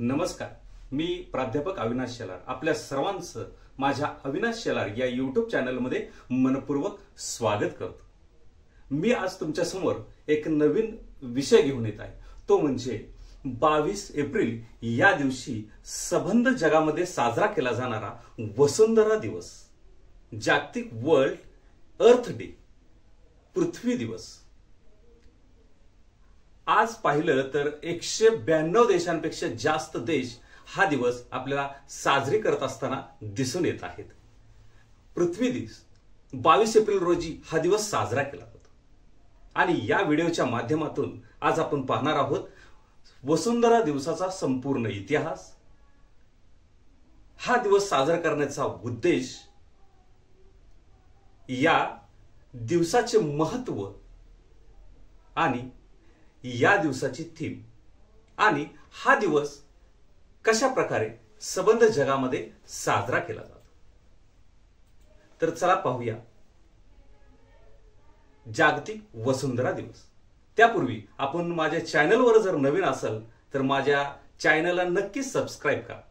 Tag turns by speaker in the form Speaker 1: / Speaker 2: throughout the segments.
Speaker 1: नमस्कार, मी प्राध्यापक अविनाश शेलार आपल्या सर्वांचं माझ्या अविनाश शेलार या यूट्यूब चॅनलमध्ये मनपूर्वक स्वागत करतो। मी आज तुमच्या समोर एक नवीन विषय घेऊन येत आहे, तो म्हणजे 22 एप्रिल या दिवशी संबंध जगामध्ये साजरा केला जाणारा वसुंधरा दिवस, जागतिक वर्ल्ड अर्थ डे, पृथ्वी दिवस। आज पाहिलं तर 192 देशांपेक्षा जास्त देश हा दिवस आपल्याला साजरी करत असताना दिसून येत आहेत। पृथ्वी दिवस 22 एप्रिल रोजी हा दिवस साजरा केला जातो आणि या व्हिडिओच्या माध्यमातून आज आपण पाहणार आहोत वसुंधरा दिवसाचा संपूर्ण इतिहास, हा दिवस साजरा करण्याचा उद्देश, या दिवसाचे महत्त्व आणि या दिवसाची थीम आणि हा दिवस कशा प्रकारे संबंध जगामध्ये साजरा केला जातो। तर चला पाहूया जागतिक वसुंधरा दिवस। त्यापूर्वी आपण माझ्या चॅनलवर जर नवीन असाल तर माझ्या चॅनलला नक्की सबस्क्राइब करा,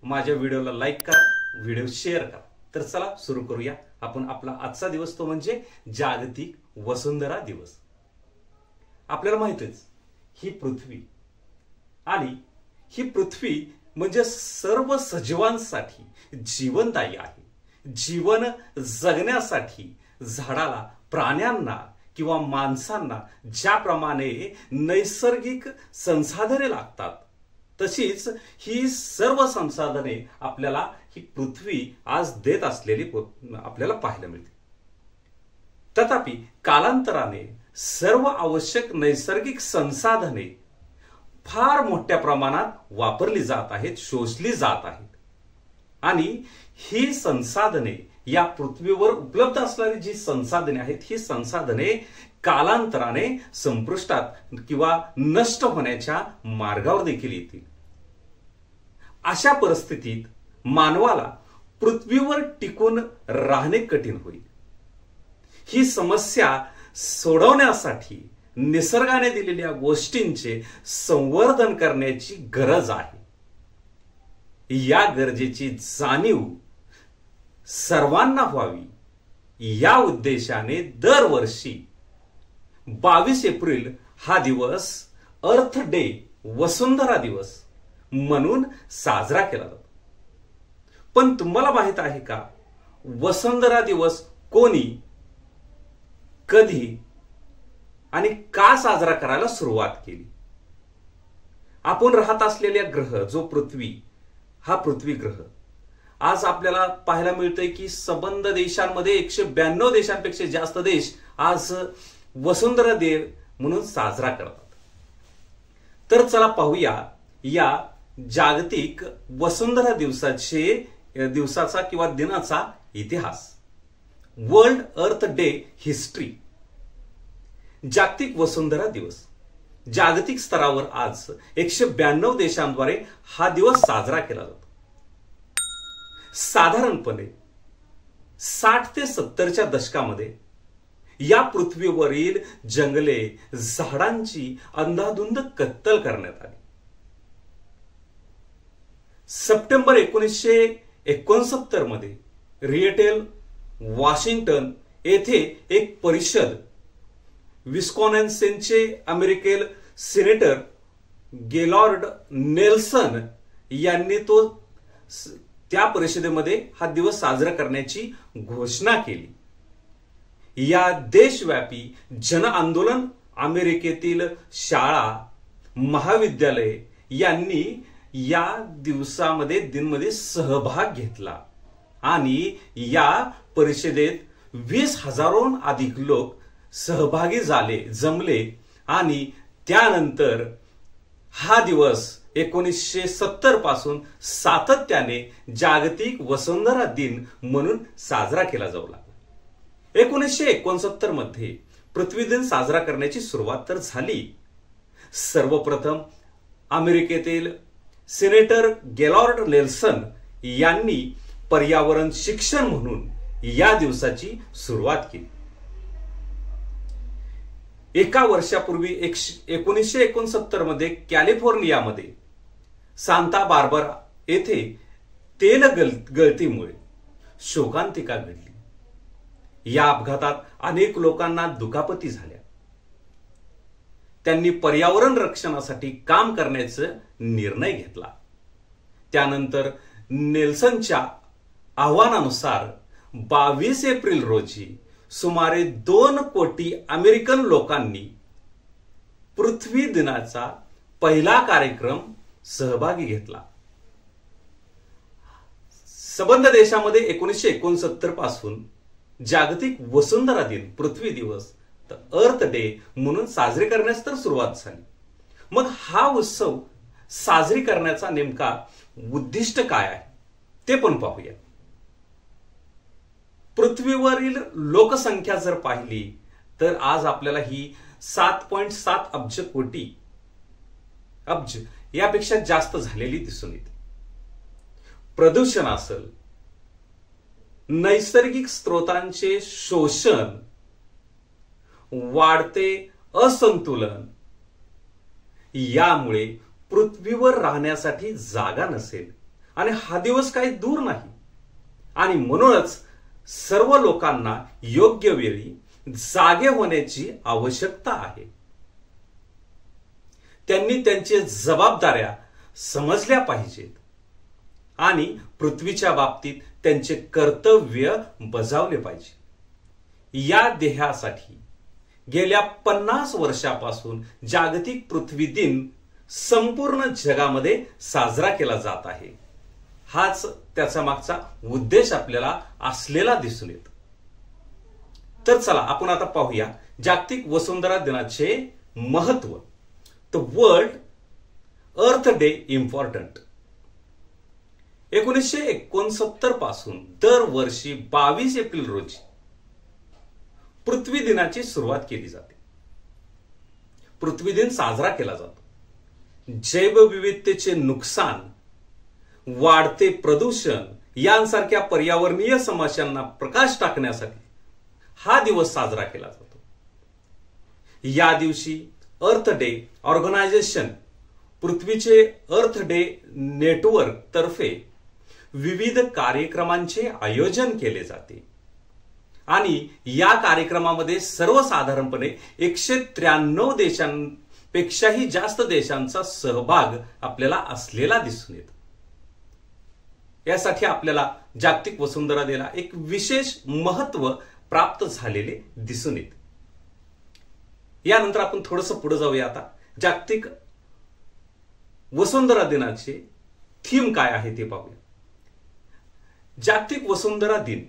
Speaker 1: माझ्या व्हिडिओला लाईक करा, व्हिडिओ शेअर करा। तर चला सुरू करूया आपण आपला आजचा दिवस, तो म्हणजे जागतिक वसुंधरा दिवस। आपल्याला माहितीच ही पृथ्वी आणि ही पृथ्वी म्हणजे सर्व सजीवांसाठी जीवनदायी आहे। जीवन जगण्यासाठी झाडाला, प्राण्यांना किंवा माणसांना ज्याप्रमाणे नैसर्गिक संसाधने लागतात, तशीच ही सर्व संसाधने आपल्याला ही पृथ्वी आज देत असलेली आपल्याला पाहायला मिळते। तथापि कालांतराने सर्व आवश्यक नैसर्गिक संसाधने फार मोठ्या प्रमाणात वापरली जात आहेत, शोषली जात आहेत आणि ही संसाधने, या पृथ्वीवर उपलब्ध असणारी जी संसाधने आहेत, ही संसाधने कालांतराने संपुष्टात किंवा नष्ट होण्याच्या मार्गावर देखील येतील। अशा परिस्थितीत मानवाला पृथ्वीवर टिकून राहणे कठीण होईल। ही समस्या सोडवण्यासाठी निसर्गाने दिलेल्या गोष्टींचे संवर्धन करण्याची गरज आहे। या गरजेची जाणीव सर्वांना व्हावी या उद्देशाने दरवर्षी 22 एप्रिल हा दिवस अर्थ डे, वसुंधरा दिवस म्हणून साजरा केला जातो। पण तुम्हाला माहित आहे का, वसुंधरा दिवस कोणी, कधी आणि का साजरा करायला सुरुवात केली? आपण राहत असलेल्या ग्रह जो पृथ्वी, हा पृथ्वी ग्रह आज आपल्याला पाहायला मिळतंय की संबंध देशांमध्ये 192 देशांपेक्षा जास्त देश आज वसुंधरा दिन म्हणून साजरा करतात। तर चला पाहूया या जागतिक वसुंधरा दिवसाचा किंवा दिनाचा इतिहास। वर्ल्ड अर्थ डे हिस्ट्री। जागतिक वसुंधरा दिवस, जागतिक स्तरावर आज 192 देशांद्वारे हा दिवस साजरा केला जातो। साधारणपणे 60 ते 70च्या दशकामध्ये या पृथ्वीवरील जंगले, झाडांची अंधाधुंद कत्तल करण्यात आली। सप्टेंबर 1969 मध्ये रिएटेल, वॉशिंग्टन येथे एक परिषद, विस्कॉन्सिनचे अमेरिकेल सिनेटर गेलॉर्ड नेल्सन यांनी त्या परिषदेमध्ये हा दिवस साजरा करण्याची घोषणा केली। या देशव्यापी जन आंदोलन अमेरिकेतील शाळा, महाविद्यालय यांनी या दिनमध्ये सहभाग घेतला आणि या परिषदेत 20,000हून अधिक लोक सहभागी जमले आणि त्यानंतर हा दिवस 1970 पासून सातत्याने जागतिक वसुंधरा दिन म्हणून साजरा केला जाऊ लागला। 1969 मध्ये पृथ्वी दिन साजरा करण्याची सुरुवात तर झाली। सर्वप्रथम अमेरिकेतील सिनेटर गेलॉर्ड नेल्सन यांनी पर्यावरण शिक्षण म्हणून या दिवसाची सुरुवात केली। एका वर्षापूर्वी 1969 मध्ये कॅलिफोर्नियामध्ये सांता बार्बरा येथे तेल गळतीमुळे शोकांतिका घडली। या अपघातात अनेक लोकांना दुखापती झाल्या। त्यांनी पर्यावरण रक्षणासाठी काम करण्याचा निर्णय घेतला। त्यानंतर नेल्सनच्या आव्हानानुसार 22 एप्रिल रोजी सुमारे 2 कोटी अमेरिकन लोकांनी पृथ्वी दिनाचा पहिला कार्यक्रम सहभागी घेतला। संबंध देशामध्ये 1969 पासून जागतिक वसुंधरा दिन, पृथ्वी दिवस, अर्थ डे म्हणून साजरे करण्यास तर सुरुवात झाली। मग हा उत्सव साजरी करण्याचा नेमका उद्दिष्ट काय आहे ते पण पाहूया। पृथ्वीवरील लोकसंख्या जर पाहिली तर आज आपल्याला ही 7.7 अब्ज कोटी अब्ज यापेक्षा जास्त झालेली दिसून येते। प्रदूषण असेल, नैसर्गिक स्रोतांचे शोषण, वाढते असंतुलन, यामुळे पृथ्वीवर राहण्यासाठी जागा नसेल आणि हा दिवस काही दूर नाही। आणि म्हणूनच सर्व लोकांना योग्य वेळी जागे होण्याची आवश्यकता आहे। त्यांनी त्यांच्या जबाबदाऱ्या समजल्या पाहिजेत आणि पृथ्वीच्या बाबतीत त्यांचे कर्तव्य बजावले पाहिजे। या ध्येयासाठी गेल्या 50 वर्षापासून जागतिक पृथ्वी दिन संपूर्ण जगामध्ये साजरा केला जात आहे। हाच त्याचा मागचा उद्देश आपल्याला असलेला दिसून येतो। तर चला आपण आता पाहूया जागतिक वसुंधरा दिनाचे महत्व। द वर्ल्ड अर्थ डे इम्पॉर्टंट। 1969 पासून दरवर्षी 22 एप्रिल रोजी पृथ्वी दिनाची सुरुवात केली जाते। पृथ्वी दिन साजरा केला जातो। जैवविविधतेचे नुकसान, वाढते प्रदूषण यांसारख्या पर्यावरणीय समस्यांना प्रकाश टाकण्यासाठी हा दिवस साजरा केला जातो। या दिवशी अर्थ डे ऑर्गनायझेशन, पृथ्वीचे अर्थ डे नेटवर्क तर्फे विविध कार्यक्रमांचे आयोजन केले जाते आणि या कार्यक्रमामध्ये सर्वसाधारणपणे 193 देशांपेक्षाही जास्त देशांचा सहभाग आपल्याला असलेला दिसून येतो। यासाठी आपल्याला जागतिक वसुंधरा दिनाला एक विशेष महत्व प्राप्त झालेले दिसून येते। यानंतर आपण थोडंसं पुढे जाऊया। आता जागतिक वसुंधरा दिनाचे थीम काय आहे ते पाहूया। जागतिक वसुंधरा दिन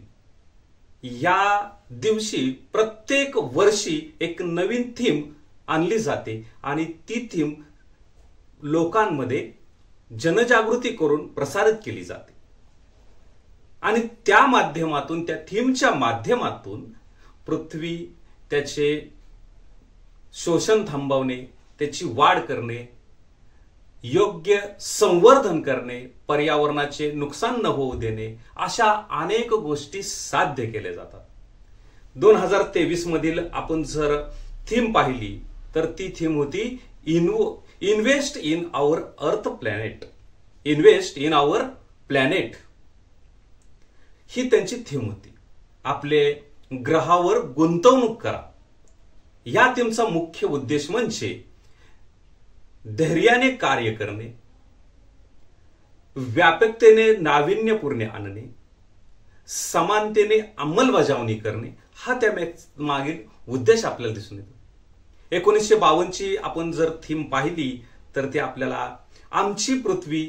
Speaker 1: या दिवशी प्रत्येक वर्षी एक नवीन थीम आणली जाते आणि ती थीम लोकांमध्ये जनजागृती करून प्रसारित केली जाते आणि त्या माध्यमातून, त्या थीमच्या माध्यमातून पृथ्वी, त्याचे शोषण थांबवणे, त्याची वाढ करणे, योग्य संवर्धन करणे, पर्यावरणाचे नुकसान न होऊ देणे, अशा अनेक गोष्टी साध्य केल्या जातात। 2023 मधील आपण जर थीम पाहिली तर ती थीम होती invest in our Earth planet. Invest in our planet ही त्यांची थीम होती। आपले ग्रहावर गुंतवणूक करा। या थीमचा मुख्य उद्देश म्हणजे धैर्याने कार्य करणे, व्यापकतेने नाविन्यपूर्ण आणणे, समानतेने अंमलबजावणी करणे, हा त्या मागील उद्देश आपल्याला दिसून येतो। 1952 ची आपण जर थीम पाहिली तर ते आपल्याला आमची पृथ्वी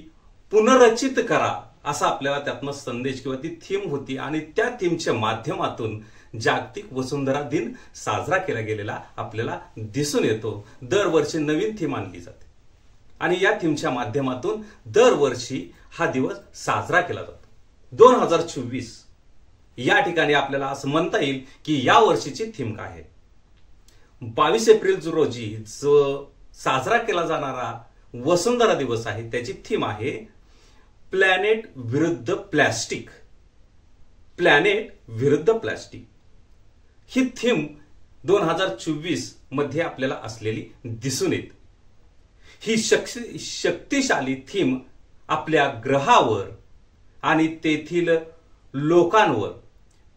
Speaker 1: पुनर्रचित करा असा आपल्याला त्यातनं संदेश किंवा ती थीम होती आणि त्या थीमच्या माध्यमातून जागतिक वसुंधरा दिन साजरा केला गेलेला आपल्याला दिसून येतो। दरवर्षी नवीन थीम आणली जाते आणि या थीमच्या माध्यमातून दरवर्षी हा दिवस साजरा केला जातो। 2024 या ठिकाणी आपल्याला असं म्हणता येईल की या वर्षीची थीम काय आहे। 22 एप्रिल रोजी जो साजरा केला जाणारा वसुंधरा दिवस आहे त्याची थीम आहे प्लॅनेट विरुद्ध प्लॅस्टिक। प्लॅनेट विरुद्ध प्लॅस्टिक ही थीम 2024 मध्ये आपल्याला असलेली दिसून येते। ही शक्तिशाली थीम आपल्या ग्रहावर आणि तेथील लोकांवर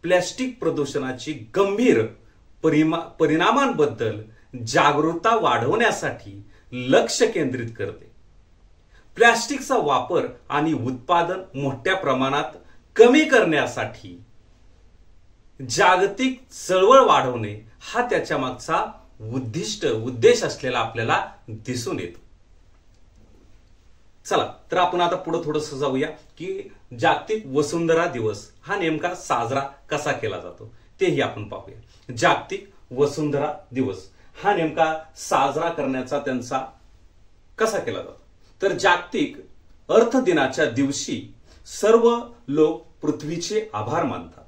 Speaker 1: प्लॅस्टिक प्रदूषणाची गंभीर परिणामांबद्दल जागरूकता वाढवण्यासाठी लक्ष केंद्रित करते. प्लॅस्टिकचा वापर आणि उत्पादन मोठ्या प्रमाणात कमी करण्यासाठी जागतिक चळवळ वाढवणे हा त्याच्या मागचा उद्देश असलेला आपल्याला दिसून येतो. चला तर आपण आता पुढे थोडंसं जाऊया की जागतिक वसुंधरा दिवस हा नेमका साजरा कसा केला जातो तेही आपण पाहूया. जागतिक वसुंधरा दिवस हा नेमका साजरा करण्याचा त्यांचा कसा केला जातो, तर जागतिक अर्थ दिनाच्या दिवशी सर्व लोक पृथ्वीचे आभार मानतात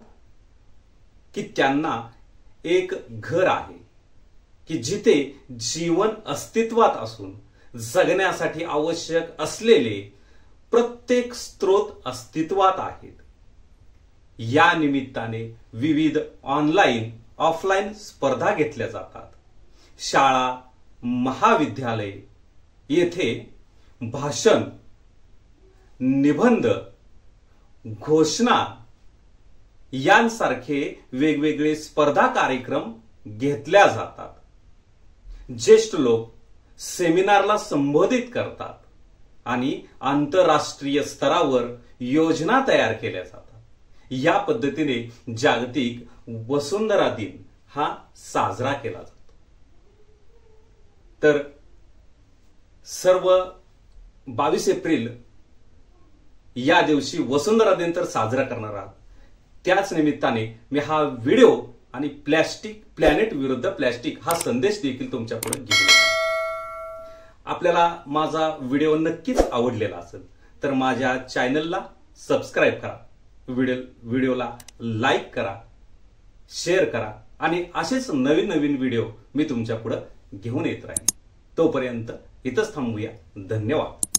Speaker 1: की त्यांना एक घर आहे की जिथे जीवन अस्तित्वात असून जगण्यासाठी आवश्यक असलेले प्रत्येक स्रोत अस्तित्वात आहेत. या निमित्ताने विविध ऑनलाईन ऑफलाईन स्पर्धा घेतल्या जातात. शाळा महाविद्यालय येथे भाषण, निबंध, घोषणा यांसारखे वेगवेगळे स्पर्धा कार्यक्रम घेतल्या जातात. ज्येष्ठ लोक सेमिनारला संबोधित करतात आणि आंतरराष्ट्रीय स्तरावर योजना तयार केल्या जातात. या पद्धतीने जागतिक वसुंधरा दिन हा साजरा केला जातो. तर सर्व 22 एप्रिल या दिवशी वसुंधरा दिन तर साजरा करणार आहात. त्याच निमित्ताने मी हा व्हिडिओ आणि प्लॅनेट विरुद्ध प्लॅस्टिक हा संदेश देखील तुमच्या पुढे घेऊन येतो. आपल्याला माझा व्हिडिओ नक्कीच आवडलेला असेल तर माझ्या चॅनलला सबस्क्राईब करा, व्हिडिओला लाईक करा, शेअर करा आणि असेच नवीन नवीन व्हिडिओ मी तुमच्या पुढे घेऊन येत राहीन. तोपर्यंत इथंच थांबूया. धन्यवाद.